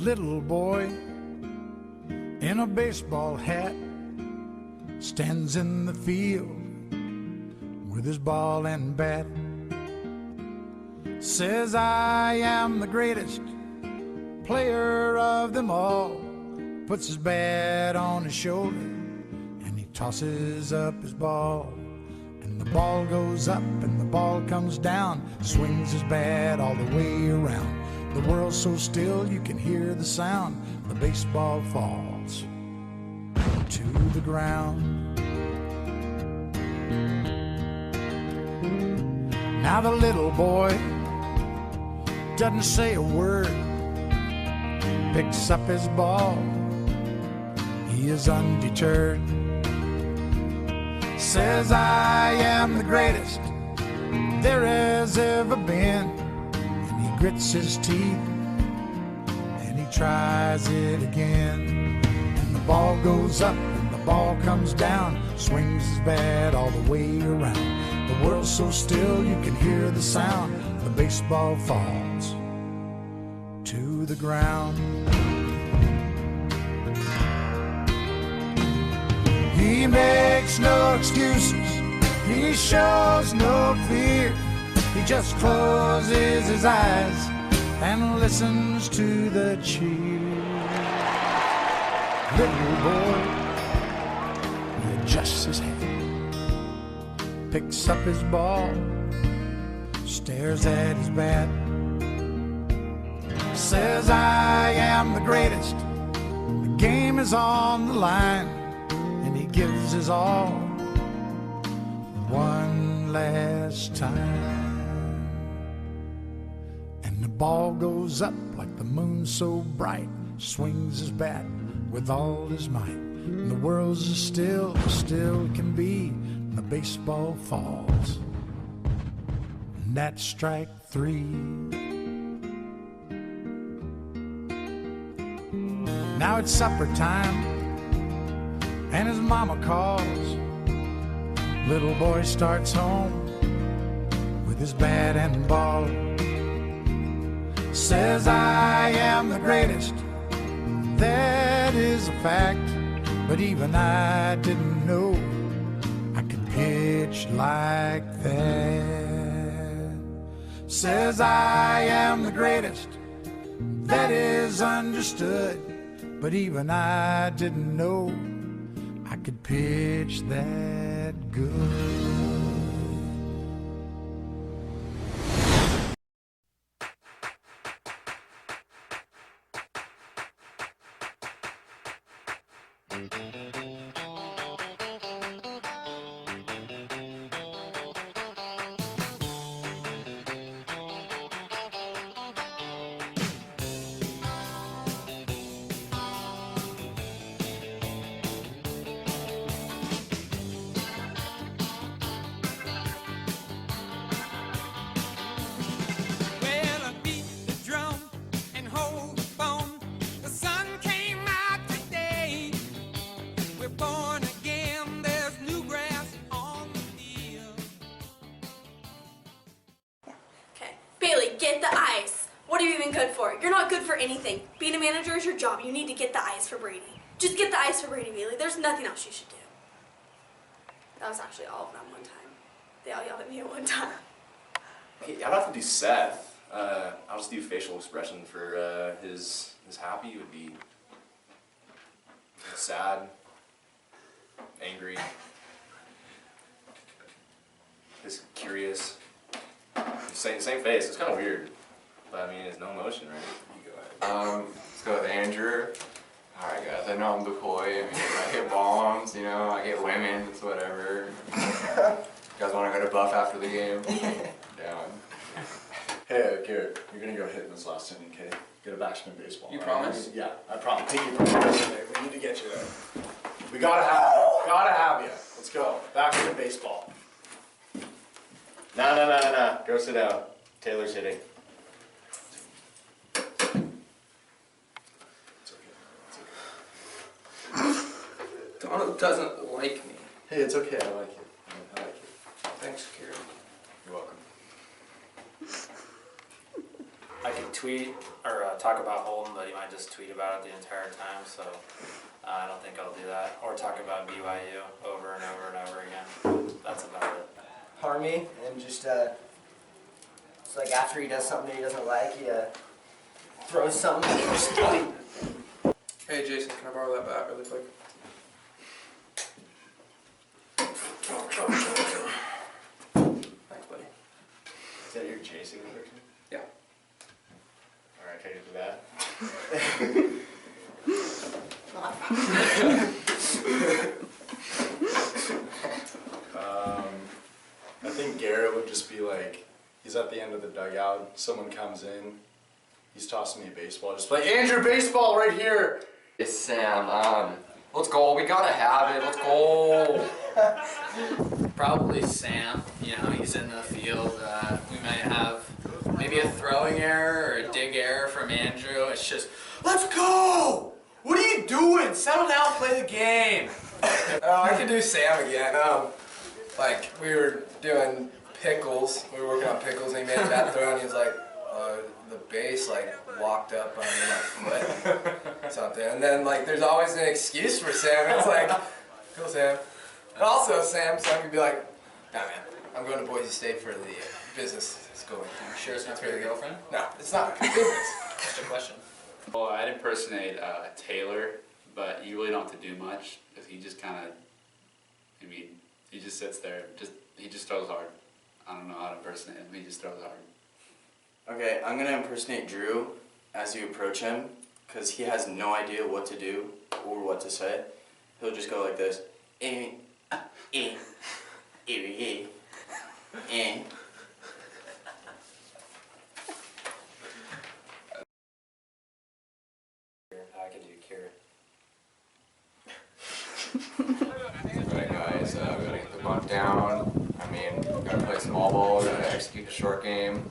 little boy in a baseball hat stands in the field with his ball and bat. Says, I am the greatest player of them all. Puts his bat on his shoulder and he tosses up his ball. And the ball goes up and the ball comes down, swings his bat all the way around. The world's so still you can hear the sound. The baseball falls to the ground. Now the little boy doesn't say a word, picks up his ball, he is undeterred. Says, I am the greatest there has ever been. And he grits his teeth and he tries it again. And the ball goes up and the ball comes down, swings his bat all the way around. The world's so still you can hear the sound. The baseball falls to the ground. He makes no excuses, he shows no fear. He just closes his eyes and listens to the cheer. Little boy, he adjusts his head, picks up his ball, stares at his bat. Says, I am the greatest, the game is on the line. And he gives his all one last time. And the ball goes up like the moon so bright, swings his bat with all his might. And the world's as still can be, and the baseball falls. And that's strike three. Now it's supper time and his mama calls. Little boy starts home with his bat and ball. Says, I am the greatest, that is a fact. But even I didn't know I could pitch like that. Says, I am the greatest, that is understood. But even I didn't know I could pitch that good. Get the ice. What are you even good for? You're not good for anything. Being a manager is your job. You need to get the ice for Brady. Just get the ice for Brady, Bailey. There's nothing else you should do. That was actually all of them one time. They all yelled at me at one time. Hey, I don't have to do Seth. I'll just do facial expression for his happy would be sad, angry, his curious. Same face. It's kind of weird, but I mean, it's no emotion, right? You go ahead. Let's go with Andrew. All right, guys. I know I'm the coy. I mean, I hit bombs. You know, I get women. It's whatever. You guys want to go to Buff after the game? Down. Hey, Garrett, you're gonna go hit in this last inning, okay? Get a backspin baseball. You right? promise? Yeah, I promise. Take you promise. We need to get you there. We gotta have you. Let's go. Backspin baseball. No. Go sit down. Taylor's hitting. It's okay. Donald doesn't like me. Hey, it's okay. I like you. I like you. Thanks, Karen. You're welcome. I could tweet or talk about Holden, but he might just tweet about it the entire time, so I don't think I'll do that. Or talk about BYU over and over and over again. That's about it. Harmy, and just it's like after he does something he doesn't like, he throws something. Hey Jason, can I borrow that bat really quick? Thanks, buddy. Is that your Jason picture? Yeah. Alright, can you do that? I think Garrett would just be like, he's at the end of the dugout, someone comes in, he's tossing me a baseball, just like, Andrew, baseball right here! It's Sam. Let's go. We gotta have it. Let's go. Probably Sam. You know, he's in the field. We might have maybe a throwing error or a dig error from Andrew. It's just, let's go! What are you doing? Settle down, play the game. I could do Sam again. Like, we were doing pickles. We were working on pickles, and he made that throw, and he was like, the base, like, walked up under my foot, something. And then, like, there's always an excuse for Sam. It's like, go Sam. And also, Sam could be like, nah, man, I'm going to Boise State for the business school. You sure it's not for your girlfriend? No, it's not business. Just a question. Well, I'd impersonate Taylor, but you really don't have to do much because he just kind of, I mean, he just sits there. He just throws hard. I don't know how to impersonate him. He just throws hard. Okay, I'm gonna impersonate Drew as you approach him, because he has no idea what to do or what to say. He'll just go like this. I could do Kira. Alright guys, we gotta get the bunt down. I mean, gotta play small ball, gotta execute the short game.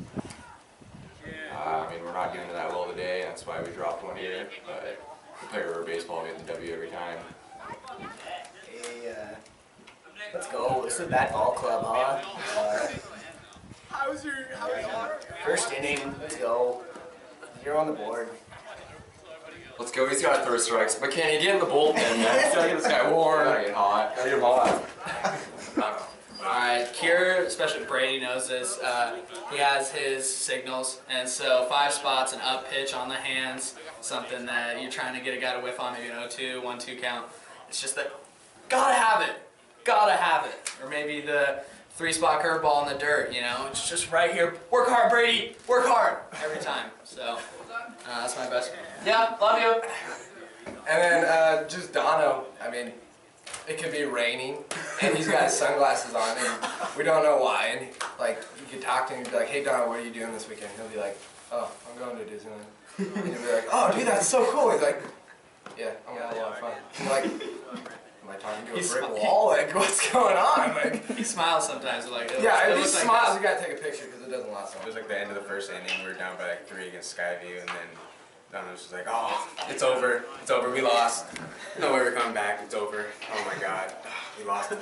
I mean, we're not doing that well today, that's why we dropped one here, but we play rubber baseball, we get the W every time. Hey, let's go. It's the Bat Ball Club, huh? First inning, let's go. You're on the board. Let's go, he's gotta throw strikes, but can he get in the bullpen, man? He's gotta get this guy warm. Gotta get hot. Gotta get him hot. Alright, Kier, especially Brady knows this, he has his signals, and so 5 spots, an up pitch on the hands, something that you're trying to get a guy to whiff on, maybe an 0-2, 1-2 count. It's just that, gotta have it. Or maybe the 3-spot curveball in the dirt, you know, it's just right here. Work hard, Brady, work hard, every time. So, that's my best. Yeah, love you. And then just Dono, I mean, it could be raining, and he's got his sunglasses on, and we don't know why. And like, you could talk to him and be like, "Hey, Dono, what are you doing this weekend?" He'll be like, "Oh, I'm going to Disneyland." And you'll be like, "Oh, dude, that's so cool." He's like, "Yeah, I'm gonna have a lot of fun." I'm like, am I talking to a brick wall? Like, what's going on? Like, he smiles sometimes, like, yeah, if he smiles, you gotta take a picture because it doesn't last long. It was like the end of the first inning. We were down by like 3 against Skyview, and then Dono was just like, "Oh, it's over. It's over. We lost. No way we're coming back. It's over. Oh my God, we lost." I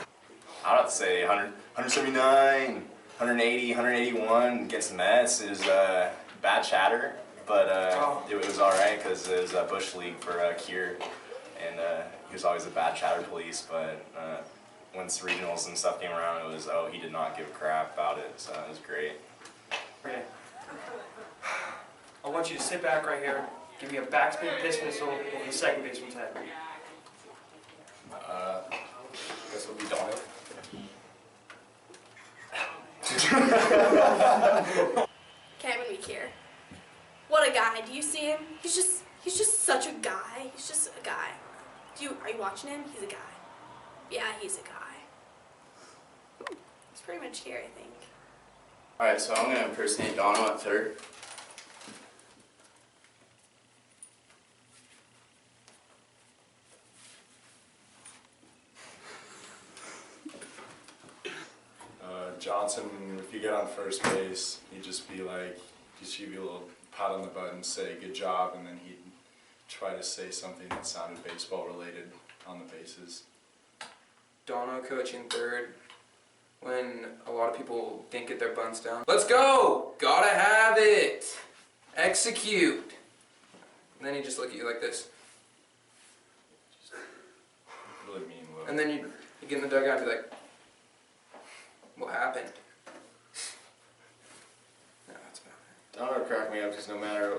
would have to say 100, 179, 180, 181 against the Mets is bad chatter, but it was all right because it was a Bush League for Kier, and he was always a bad chatter police, but once regionals and stuff came around, it was, oh, he did not give a crap about it, so it was great. Okay. I want you to sit back right here, give me a backspin pitch missile over the second baseman's head. Guess we'll be Dono. Okay, I'm gonna be Kier. What a guy. Do you see him? He's just such a guy. He's just a guy. Are you watching him? He's a guy. Yeah, he's a guy. He's pretty much Kier, I think. Alright, so I'm gonna impersonate Dono at third. Johnson, if you get on first base, he'd just be like, just give you a little pat on the butt and say good job, and then he'd try to say something that sounded baseball related on the bases. Dono coaching third when a lot of people didn't get their bunts down. Let's go! Gotta have it! execute. And then he'd just look at you like this. Really mean look. And then you get in the dugout and be like, what happened? No, that's about it. Donald cracked me up because no matter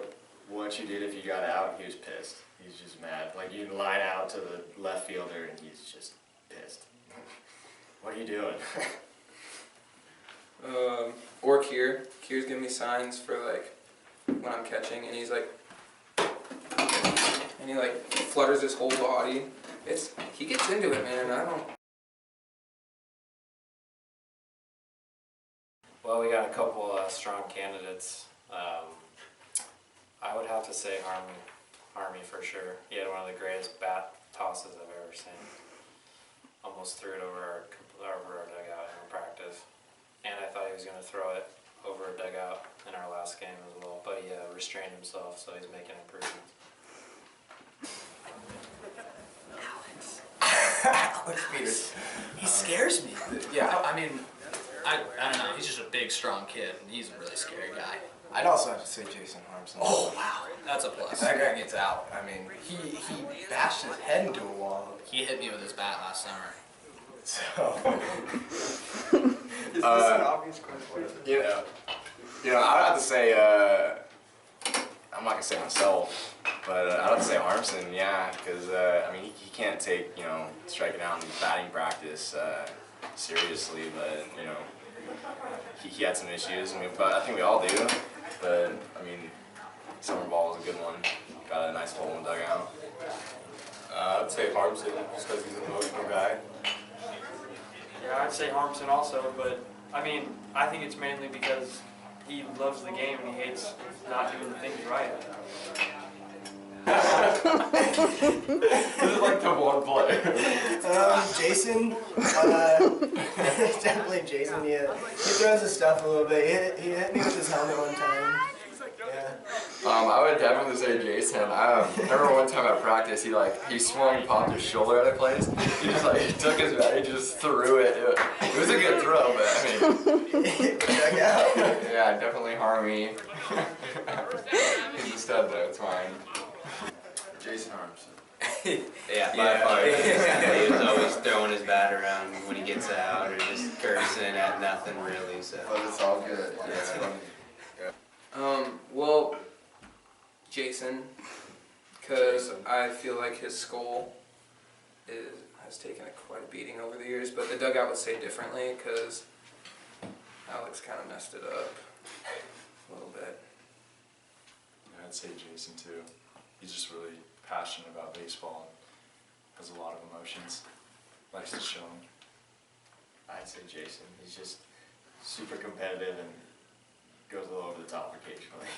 what you did, if you got out, he was pissed. He's just mad. Like, you'd line out to the left fielder and he's just pissed. What are you doing? Or Kier. Kier's giving me signs for like when I'm catching, and he's like, and he like flutters his whole body. He gets into it, man. I don't. Well, we got a couple strong candidates. I would have to say Harmy for sure. He had one of the greatest bat tosses I've ever seen. Almost threw it over our dugout in practice. And I thought he was going to throw it over a dugout in our last game as well, but he restrained himself, so he's making improvements. Alex Peters. He scares me. Yeah, I mean, I don't know. He's just a big, strong kid, and he's a really scary guy. I'd also have to say Jason Harmson. Oh, wow. That's a plus. If that guy gets out, I mean, he bashed his head into a wall. He hit me with his bat last summer. So. Is this an obvious question? I'd have to say, I'm not going to say myself, but I'd have to say Harmson, yeah, because, I mean, he can't take, striking out in batting practice seriously, but, he had some issues, but I think we all do, but, I mean, summer ball was a good one, got a nice hole in the dugout. I'd say Harmson, just because he's an emotional guy. Yeah, I'd say Harmson also, but I mean, I think it's mainly because he loves the game and he hates not doing the things right. This is like the one play. Jason, definitely Jason. Yeah, he throws his stuff a little bit. He hit me with his helmet one time. Yeah. I would definitely say Jason. I remember one time at practice, he swung and popped his shoulder out of place. He took his bat, he just threw it. It was a good throw, but I mean, yeah, definitely Harmy. He's a stud though. It's fine. Jason Harmson. Yeah, by far. He was always throwing his bat around when he gets out, or just cursing at nothing really. So. But it's all good. Yeah, it's funny. Well, Jason, because I feel like his skull has taken quite a beating over the years, but the dugout would say differently because Alex kind of messed it up a little bit. Yeah, I'd say Jason too. He's just really passionate about baseball and has a lot of emotions. Likes to show them. I'd say Jason. He's just super competitive and goes a little over the top occasionally.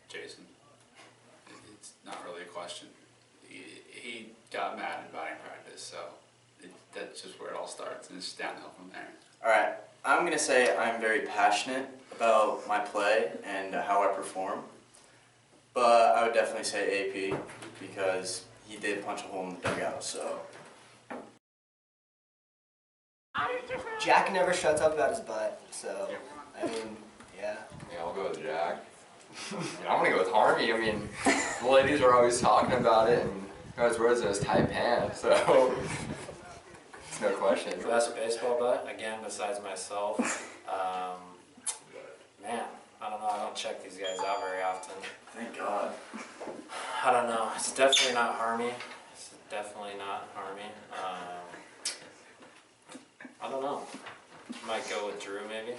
Jason. It's not really a question. He got mad in batting practice, so that's just where it all starts, and it's downhill from there. Alright, I'm going to say I'm very passionate about my play and how I perform. But I would definitely say AP because he did punch a hole in the dugout, so. Jack never shuts up about his butt, so, I mean, yeah. Yeah, I'll go with Jack. I'm gonna go with Harmy. I mean, the ladies are always talking about it, and his words in his tight pants, so it's no question. Best baseball butt, again, besides myself. Man, I don't know, I don't check these guys out very often. Thank God. I don't know, it's definitely not Harmy. It's definitely not Harmy. I don't know. Might go with Drew, maybe.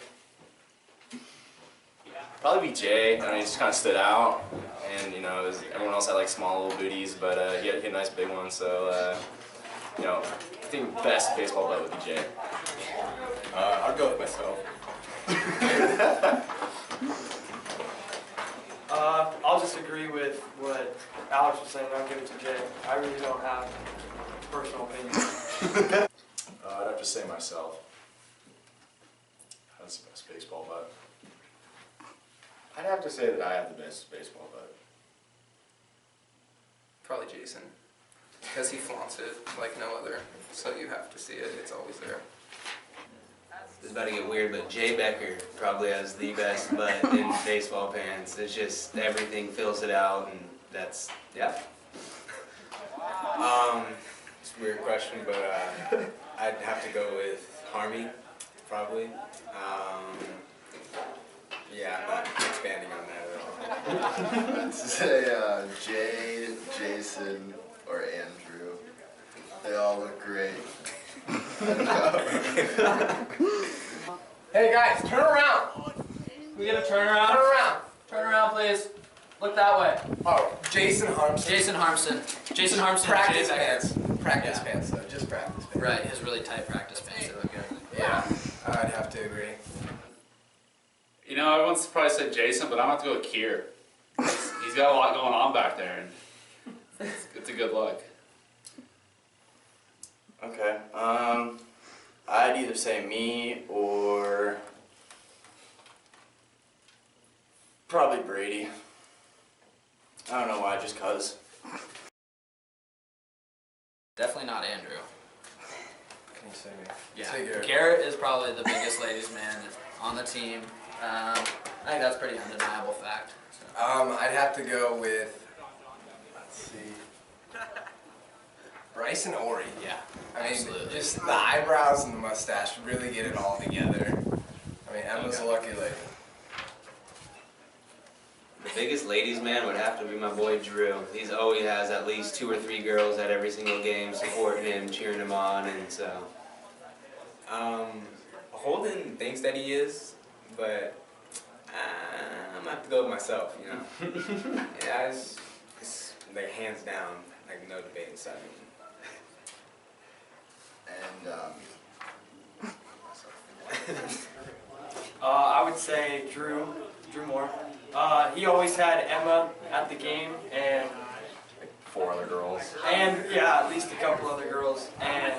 Probably be Jay. I mean, he just kind of stood out, and everyone else had like small little booties, but he had a nice big one. So I think best baseball butt would be Jay. I'll go with myself. I'll just agree with what Alex was saying. I'll give it to Jay. I really don't have a personal opinion. I'd have to say myself. That's the best baseball butt. I'd have to say that I have the best baseball butt. Probably Jason, because he flaunts it like no other, so you have to see it, it's always there. it's about to get weird, but Jay Becker probably has the best butt in baseball pants. It's just everything fills it out, and that's, yeah. It's a weird question, but I'd have to go with Harmy, probably. Yeah, I'm not expanding on that at all. I'd say Jay, Jason, or Andrew. They all look great. Hey guys, turn around. We get a turn around? Turn around. Turn around, please. Look that way. Oh, Jason Harmson. Jason Harmson. Jason Harmson. Practice Jay Becker. pants. Practice pants, though. Just practice pants. Right, his really tight practice pants. They look good. Yeah, I'd have to agree. You know, everyone's probably said Jason, but I'm going to have to go with Kier. He's got a lot going on back there, and it's a good look. Okay. I'd either say me or probably Brady. I don't know why, just cause. Definitely not Andrew. Can you say me? Yeah. Say Garrett. Garrett is probably the biggest ladies' man on the team. I think that's a pretty undeniable fact. So. I'd have to go with, let's see, Bryson Ory. Yeah, I mean, absolutely. just the eyebrows and the mustache really get it all together. I mean, Emma's a lucky lady. The biggest ladies' man would have to be my boy Drew. He's always has at least 2 or 3 girls at every single game supporting him, cheering him on, and so. Holden thinks that he is, but I'm gonna have to go with myself, you know. Yeah, it's like hands down, like no debate inside me. And I would say Drew Moore. He always had Emma at the game, and 4 other girls. and yeah, at least a couple other girls. And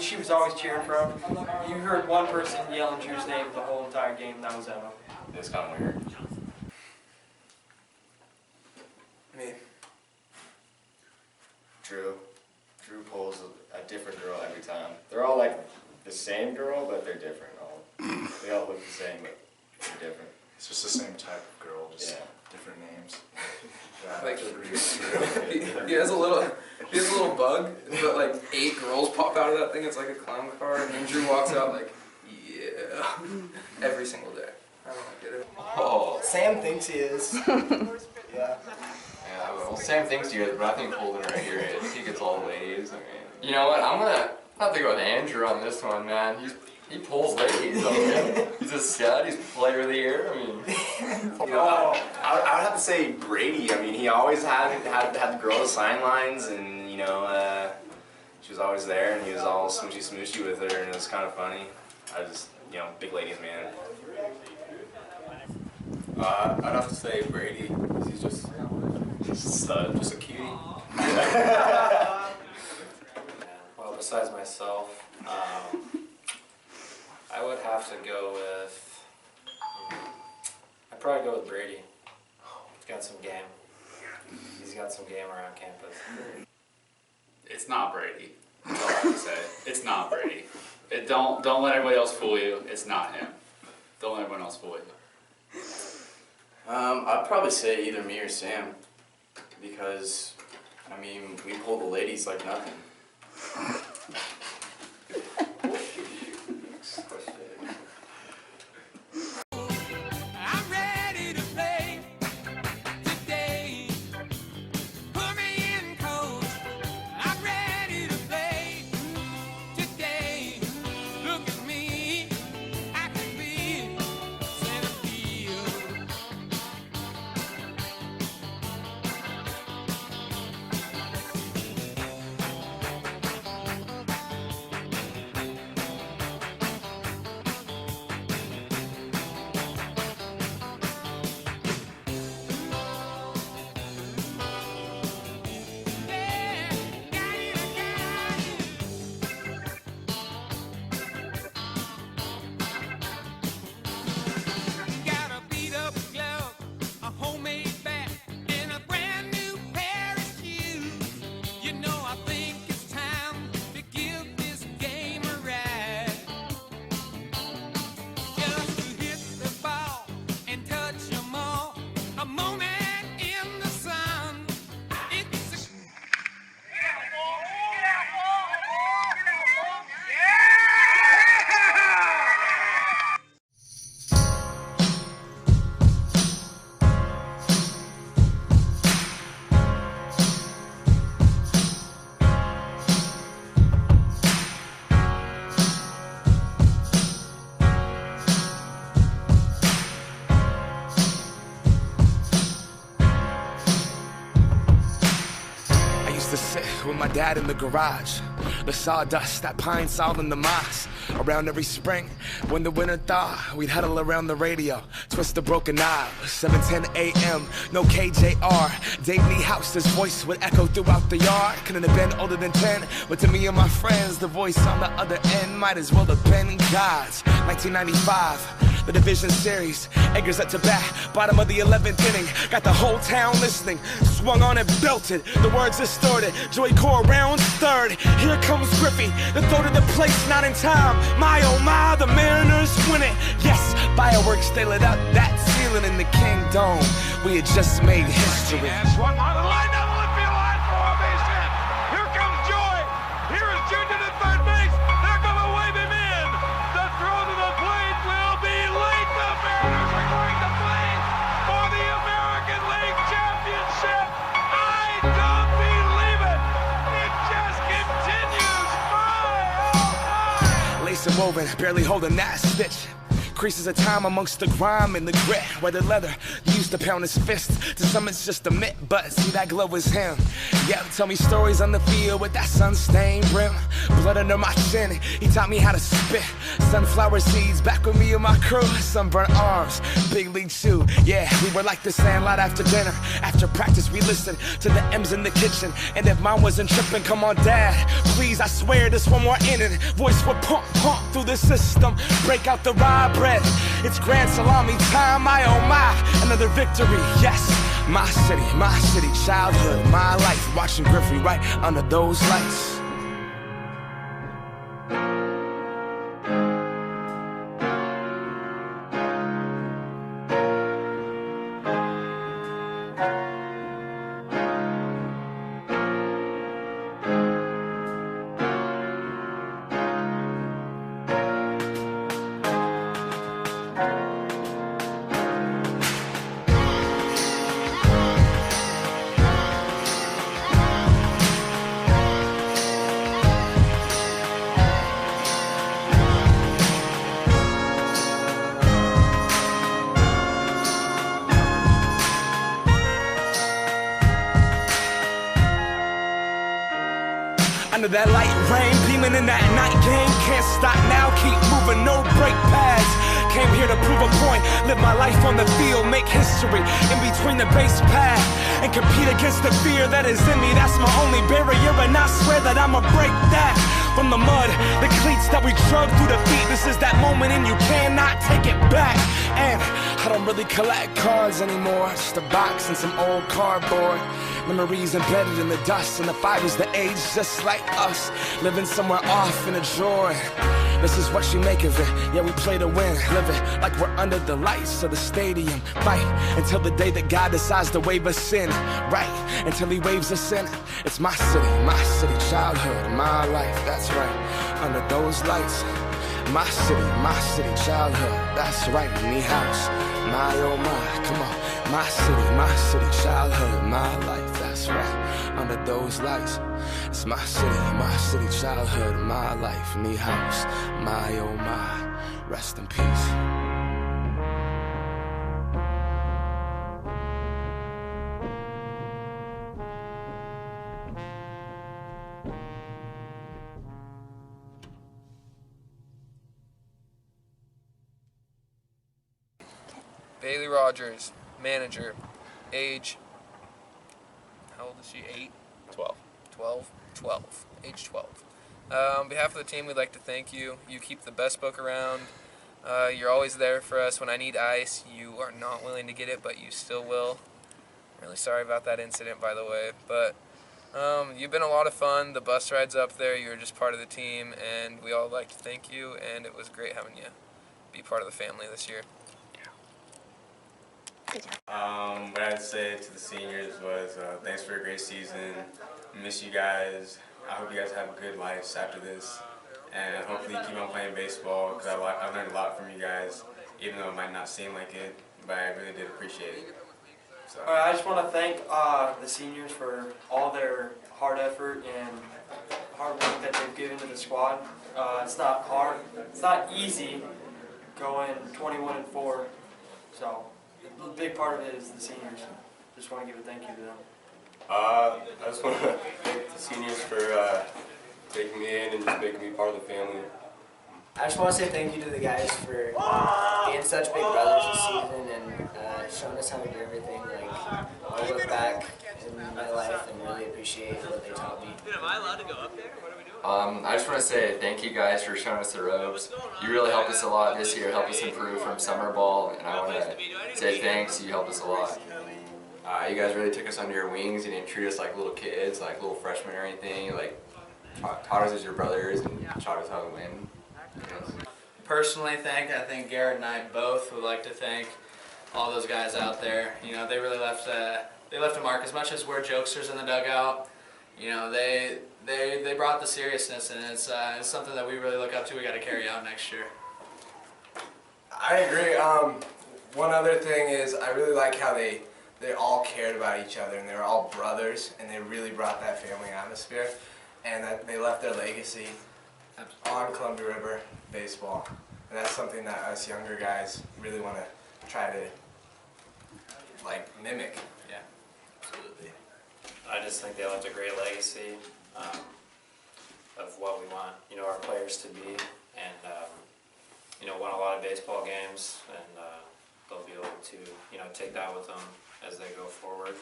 she was always cheering for him. You heard one person yelling Drew's name the whole entire game. That was Emma. It's kind of weird. Me. Drew pulls a different girl every time. They're all like the same girl, but they're different. They all look the same, but they're different. It's just the same type of girl, just Yeah. different names. Yeah, I Like, have to agree with Drew. he has a little bug, but like 8 girls pop out of that thing. It's like a clown car, and Andrew walks out like, yeah, every single day. I don't get it. Oh. Sam thinks he is. Yeah. Yeah, well, Sam thinks he is, but I think Holden right here is. He gets all the ladies. I mean, You know what? I'm gonna have to go with Andrew on this one, man. He pulls ladies. I mean, he's a stud. He's player of the year. I mean, You know, I would have to say Brady. I mean, he always had the girl sign lines, and you know, she was always there, and he was all smoochy with her, and it was kind of funny. I just, you know, big ladies man. I'd have to say Brady. 'Cause he's just a stud, just a cutie. Well, besides myself, I would have to go with. I'd probably go with Brady. He's got some game. He's got some game around campus. It's not Brady. That's all I have to say. It's not Brady. Don't let everybody else fool you. It's not him. Don't let everyone else fool you. I'd probably say either me or Sam, because, I mean, we pull the ladies like nothing. with my dad in the garage. The sawdust, that pine sol in the moss. Around every spring, when the winter thaw, we'd huddle around the radio, twist the broken knob. 7:10 a.m., no KJR. Dave Niehouse's voice would echo throughout the yard. Couldn't have been older than 10, but to me and my friends, the voice on the other end might as well have been God's. 1995, the division series. Eggers at to bat, bottom of the 11th inning. Got the whole town listening. Swung on and belted, the words distorted. Joey Core rounds third. Here comes Griffey, the throw to the place, not in time. My oh my, the Mariners win it. Yes, fireworks, they lit up that ceiling in the Kingdom. We had just made history. Swung on the line, down the left field line for a base hit. Here comes Joy. Here is Junior to third base. They're going to wave him in. The throw to the plate will be late. The Mariners are going to play for the American League Championship. I don't believe it. It just continues. Lace and woven, barely holding that stitch. Creases of time amongst the grime and the grit. Weathered leather, he used to pound his fists. To some it's just a myth, but see that glow is him. Yeah, tell me stories on the field with that sun-stained brim. Blood under my chin, he taught me how to spit. Sunflower seeds back with me and my crew. Sunburnt arms, big league chew. Yeah, we were like the Sandlot after dinner. After practice we listened to the M's in the kitchen. And if mine wasn't tripping, come on dad, please, I swear this one more inning. Voice would pump through the system. Break out the rye bread. It's grand salami time, my oh my, another victory, yes. My city, childhood, my life. Watching Griffey right under those lights. Under that light rain, beaming in that night game. Can't stop now, keep moving, no brake pads. Came here to prove a point, live my life on the field, make history in between the base pad, and compete against the fear that is in me. That's my only barrier, and I swear that I'ma break that. From the mud, the cleats that we drug through the feet. This is that moment and you cannot take it back. And I don't really collect cards anymore, just a box and some old cardboard. Memories embedded in the dust, and the fibers that age just like us. Living somewhere off in a drawer. This is what you make of it. Yeah, we play to win. Live it like we're under the lights of the stadium. Fight until the day that God decides to wave us in. Right, until he waves us in. It's my city, childhood, my life. That's right, under those lights. My city, childhood. That's right, Nihouse. My oh my, come on. My city, childhood, my life. That's right, under those lights. It's my city, childhood, my life. Nihouse, my oh my. Rest in peace. Bailey Rogers, manager, age, how old is she, 8? 12. Age 12. On behalf of the team, we'd like to thank you. You keep the best book around. You're always there for us when I need ice. You are not willing to get it, but you still will. I'm really sorry about that incident, by the way. But you've been a lot of fun. The bus rides up there, you're just part of the team, and we all like to thank you, and it was great having you be part of the family this year. What I'd say to the seniors was thanks for a great season. Miss you guys. I hope you guys have good lives after this. And hopefully you keep on playing baseball because I learned a lot from you guys, even though it might not seem like it, but I really did appreciate it. So. I just want to thank the seniors for all their hard effort and hard work that they've given to the squad. It's not hard. It's not easy going 21-4. So a big part of it is the seniors. Just want to give a thank you to them. I just want to thank the seniors for taking me in and just making me part of the family. I just want to say thank you to the guys for being such big brothers this season and showing us how to do everything. Like, I look back in my life and really appreciate what they taught me. Am I allowed to go up there? What are we doing? I just want to say thank you guys for showing us the ropes. You really helped us a lot this year, helped us improve from summer ball, and I want to say thanks. You helped us a lot. You guys really took us under your wings. You didn't treat us like little kids, like little freshmen or anything. You taught us as your brothers and taught us how to win. Personally, I think Garrett and I both would like to thank all those guys out there. You know, they really left a mark. As much as we're jokesters in the dugout, you know, they brought the seriousness, and it's something that we really look up to. We got to carry out next year. I agree. One other thing is I really like how they all cared about each other, and they were all brothers, and they really brought that family atmosphere, and that they left their legacy on Columbia River baseball. And that's something that us younger guys really want to try to mimic. Yeah, absolutely. I just think they left a great legacy of what we want, you know, our players to be, and you know, won a lot of baseball games, and they'll be able to, you know, take that with them as they go forward.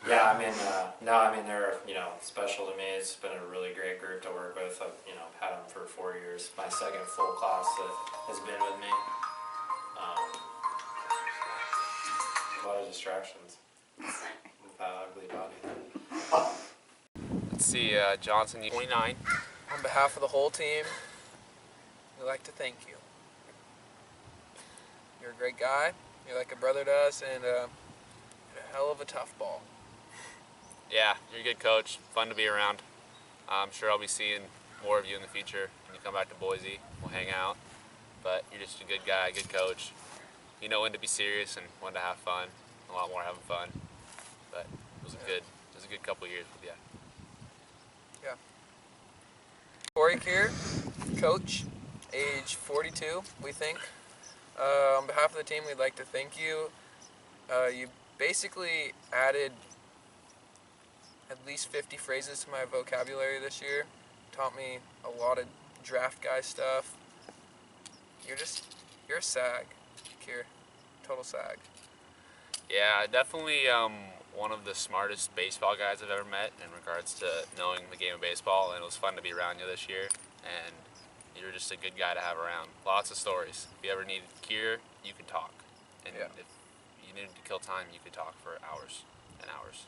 Yeah, I mean, they're, you know, special to me. It's been a really great group to work with. I've, you know, had them for 4 years. My second full class that has been with me. A lot of distractions with that ugly body. Let's see, Johnson, 29. On behalf of the whole team, we'd like to thank you. You're a great guy. You're like a brother to us, and you're a hell of a tough ball. Yeah, you're a good coach. Fun to be around. I'm sure I'll be seeing more of you in the future. When you come back to Boise, we'll hang out. But you're just a good guy, good coach. You know when to be serious and when to have fun. A lot more having fun. But it was a good couple of years with you. Yeah. Corey Kier, coach, age 42, we think. On behalf of the team, we'd like to thank you. You basically added at least 50 phrases to my vocabulary this year. Taught me a lot of draft guy stuff. You're a sag, Kier. Total sag. Yeah, definitely one of the smartest baseball guys I've ever met in regards to knowing the game of baseball, and it was fun to be around you this year, and you're just a good guy to have around. Lots of stories. If you ever needed Kier, you could talk. And if you needed to kill time, you could talk for hours and hours.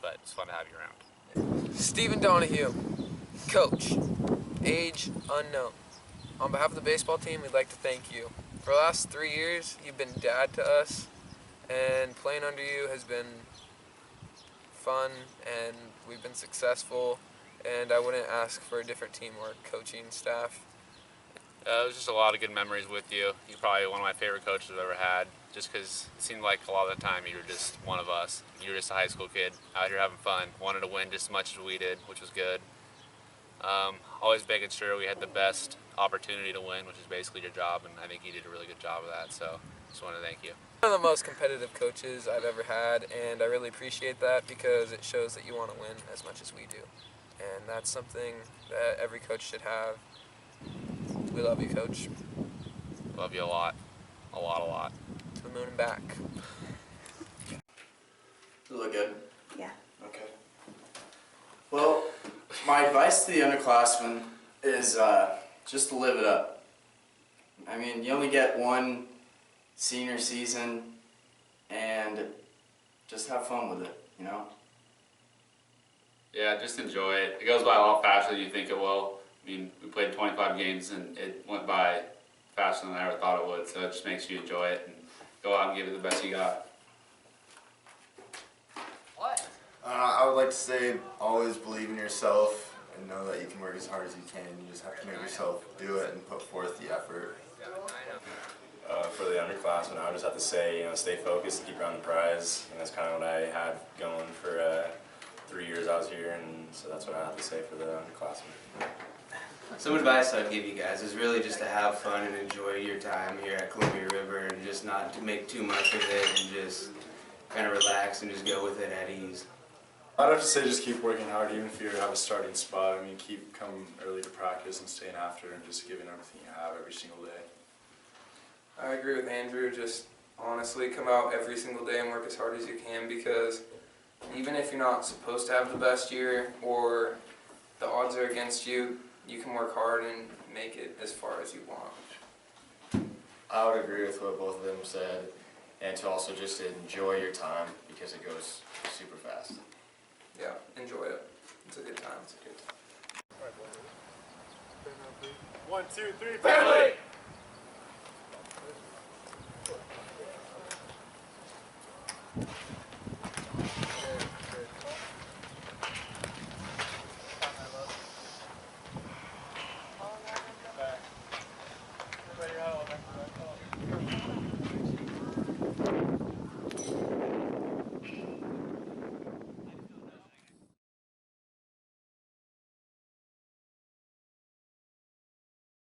But it's fun to have you around. Stephen Donahue, coach, age unknown. On behalf of the baseball team, we'd like to thank you. For the last 3 years, you've been dad to us, and playing under you has been fun, and we've been successful, and I wouldn't ask for a different team or coaching staff. It was just a lot of good memories with you. You're probably one of my favorite coaches I've ever had, just because it seemed like a lot of the time you were just one of us. You were just a high school kid out here having fun, wanted to win just as much as we did, which was good. Always making sure we had the best opportunity to win, which is basically your job, and I think you did a really good job of that, so just want to thank you. One of the most competitive coaches I've ever had, and I really appreciate that because it shows that you want to win as much as we do. And that's something that every coach should have. We love you, Coach. Love you a lot. A lot, a lot. To the moon and back. You look good. Yeah. Okay. Well, my advice to the underclassmen is just to live it up. I mean, you only get one senior season, and just have fun with it, you know? Yeah, just enjoy it. It goes by a lot faster than you think it will. I mean, we played 25 games and it went by faster than I ever thought it would, so it just makes you enjoy it and go out and give it the best you got. What? I would like to say always believe in yourself and know that you can work as hard as you can. You just have to make yourself do it and put forth the effort. For the underclassmen, I would just have to say, you know, stay focused and keep around the prize. And that's kind of what I had going for 3 years I was here, and so that's what I have to say for the underclassmen. Some advice I'd give you guys is really just to have fun and enjoy your time here at Columbia River and just not to make too much of it and just kind of relax and just go with it at ease. I'd have to say just keep working hard, even if you have a starting spot. I mean, keep coming early to practice and staying after and just giving everything you have every single day. I agree with Andrew. Just honestly come out every single day and work as hard as you can, because even if you're not supposed to have the best year or the odds are against you, you can work hard and make it as far as you want. I would agree with what both of them said, and to also just enjoy your time because it goes super fast. Yeah, enjoy it. It's a good time. It's a good time. 1, 2, 3, family! Family!